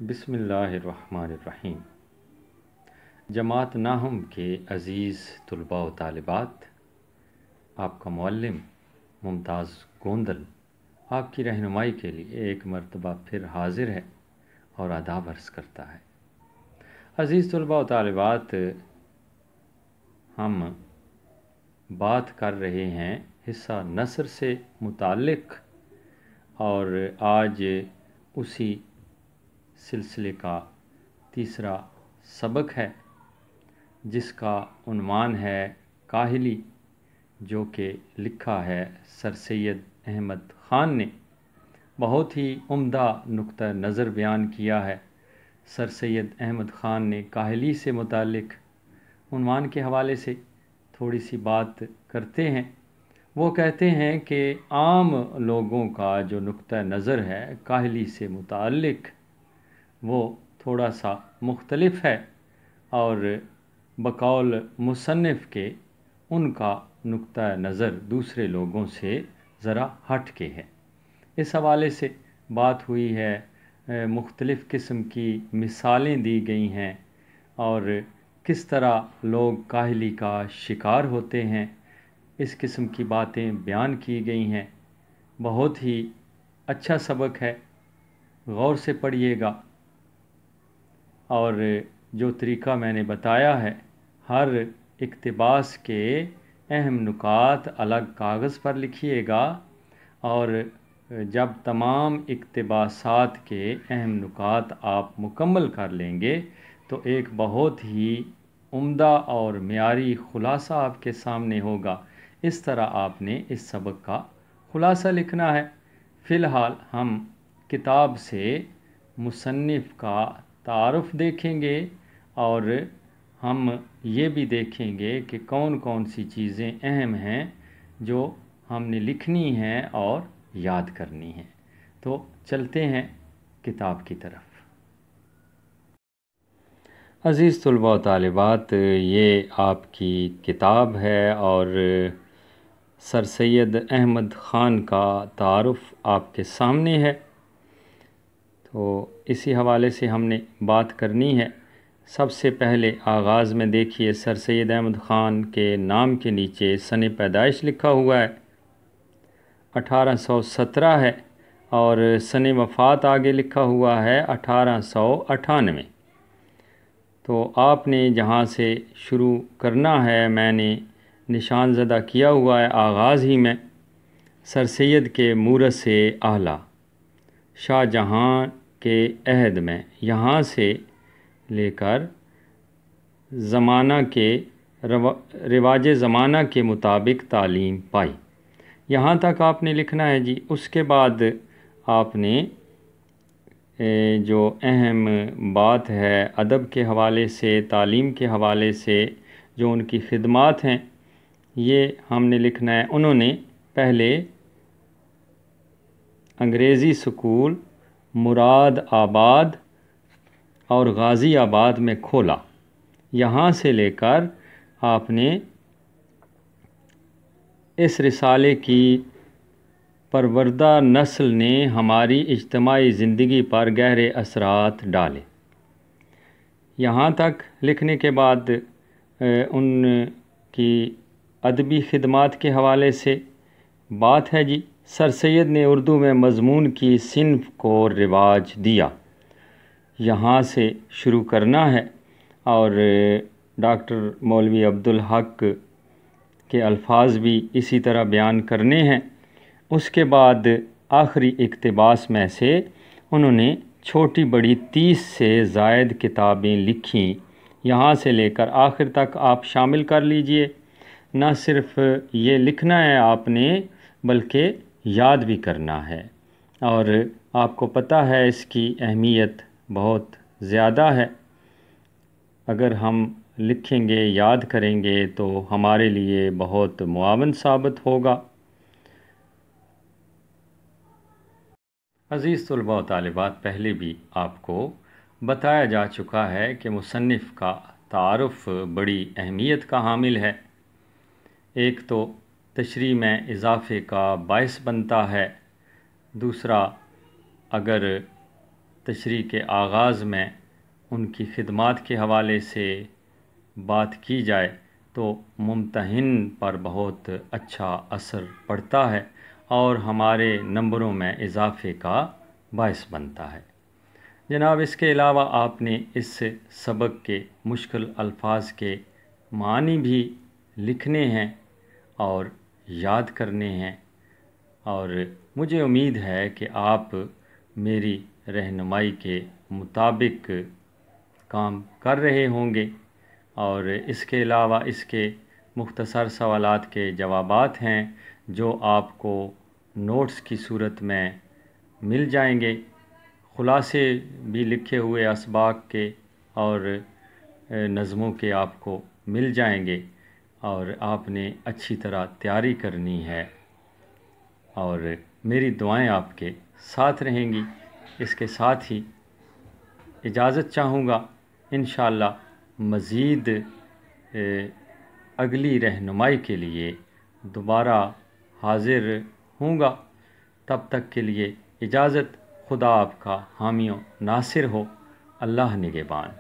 بسم اللہ الرحمن الرحیم۔ جماعت ناہم کے عزیز طلباء و طالبات، آپ کا معلم ممتاز گوندل آپ کی رہنمائی کے لیے ایک مرتبہ پھر حاضر ہے اور آداب عرض کرتا ہے۔ عزیز طلباء و طالبات، ہم بات کر رہے ہیں حصہ نثر سے متعلق، اور آج اسی سلسلے کا تیسرا سبق ہے جس کا عنوان ہے کاہلی، جو کہ لکھا ہے سر سید احمد خان نے۔ بہت ہی عمدہ نقطہ نظر بیان کیا ہے سر سید احمد خان نے کاہلی سے متعلق۔ عنوان کے حوالے سے تھوڑی سی بات کرتے ہیں۔ وہ کہتے ہیں کہ عام لوگوں کا جو نقطہ نظر ہے کاہلی سے متعلق وہ تھوڑا سا مختلف ہے، اور بقول مصنف کے ان کا نقطہ نظر دوسرے لوگوں سے ذرا ہٹ کے ہے۔ اس حوالے سے بات ہوئی ہے، مختلف قسم کی مثالیں دی گئی ہیں، اور کس طرح لوگ کاہلی کا شکار ہوتے ہیں، اس قسم کی باتیں بیان کی گئی ہیں۔ بہت ہی اچھا سبق ہے، غور سے پڑھیے گا۔ اور جو طریقہ میں نے بتایا ہے، ہر اقتباس کے اہم نکات الگ کاغذ پر لکھیے گا، اور جب تمام اقتباسات کے اہم نکات آپ مکمل کر لیں گے تو ایک بہت ہی عمدہ اور معیاری خلاصہ آپ کے سامنے ہوگا۔ اس طرح آپ نے اس سبق کا خلاصہ لکھنا ہے۔ فی الحال ہم کتاب سے مصنف کا تعارف دیکھیں گے، اور ہم یہ بھی دیکھیں گے کہ کون کون سی چیزیں اہم ہیں جو ہم نے لکھنی ہیں اور یاد کرنی ہیں۔ تو چلتے ہیں کتاب کی طرف۔ عزیز طلباء و طالبات، یہ آپ کی کتاب ہے، اور سر سید احمد خان کا تعارف آپ کے سامنے ہے۔ تو اسی حوالے سے ہم نے بات کرنی ہے۔ سب سے پہلے آغاز میں دیکھیے، سر سید احمد خان کے نام کے نیچے سن پیدائش لکھا ہوا ہے، 1817 ہے، اور سن وفات آگے لکھا ہوا ہے 1898۔ تو آپ نے جہاں سے شروع کرنا ہے میں نے نشان زدہ کیا ہوا ہے آغاز ہی میں، سر سید کے مورث اعلیٰ شاہ جہاں کے عہد میں، یہاں سے لے کر زمانہ کے رواج زمانہ کے مطابق تعلیم پائی، یہاں تک آپ نے لکھنا ہے جی۔ اس کے بعد آپ نے جو اہم بات ہے ادب کے حوالے سے، تعلیم کے حوالے سے جو ان کی خدمات ہیں، یہ ہم نے لکھنا ہے۔ انہوں نے پہلے انگریزی سکول مراد آباد اور غازی آباد میں کھولا، یہاں سے لے کر آپ نے اس رسالے کی پروردہ نسل نے ہماری اجتماعی زندگی پر گہرے اثرات ڈالے، یہاں تک لکھنے کے بعد ان کی ادبی خدمات کے حوالے سے بات ہے جی۔ سر سید نے اردو میں مضمون کی صنف کو رواج دیا، یہاں سے شروع کرنا ہے، اور ڈاکٹر مولوی عبدالحق کے الفاظ بھی اسی طرح بیان کرنے ہیں۔ اس کے بعد آخری اقتباس میں سے انہوں نے چھوٹی بڑی 30 سے زائد کتابیں لکھیں، یہاں سے لے کر آخر تک آپ شامل کر لیجئے۔ نہ صرف یہ لکھنا ہے آپ نے، بلکہ یاد بھی کرنا ہے، اور آپ کو پتہ ہے اس کی اہمیت بہت زیادہ ہے۔ اگر ہم لکھیں گے، یاد کریں گے تو ہمارے لیے بہت معاون ثابت ہوگا۔ عزیز طلباء و طالبات، پہلے بھی آپ کو بتایا جا چکا ہے کہ مصنف کا تعارف بڑی اہمیت کا حامل ہے۔ ایک تو تشریح میں اضافے کا باعث بنتا ہے، دوسرا اگر تشریح کے آغاز میں ان کی خدمات کے حوالے سے بات کی جائے تو ممتحن پر بہت اچھا اثر پڑتا ہے اور ہمارے نمبروں میں اضافے کا باعث بنتا ہے۔ جناب، اس کے علاوہ آپ نے اس سبق کے مشکل الفاظ کے معنی بھی لکھنے ہیں اور یاد کرنے ہیں، اور مجھے امید ہے کہ آپ میری رہنمائی کے مطابق کام کر رہے ہوں گے۔ اور اس کے علاوہ اس کے مختصر سوالات کے جوابات ہیں جو آپ کو نوٹس کی صورت میں مل جائیں گے، خلاصے بھی لکھے ہوئے اسباق کے اور نظموں کے آپ کو مل جائیں گے، اور آپ نے اچھی طرح تیاری کرنی ہے، اور میری دعائیں آپ کے ساتھ رہیں گی۔ اس کے ساتھ ہی اجازت چاہوں گا، انشاءاللہ مزید اگلی رہنمائی کے لیے دوبارہ حاضر ہوں گا۔ تب تک کے لیے اجازت۔ خدا آپ کا حامی و ناصر ہو۔ اللہ نگہبان۔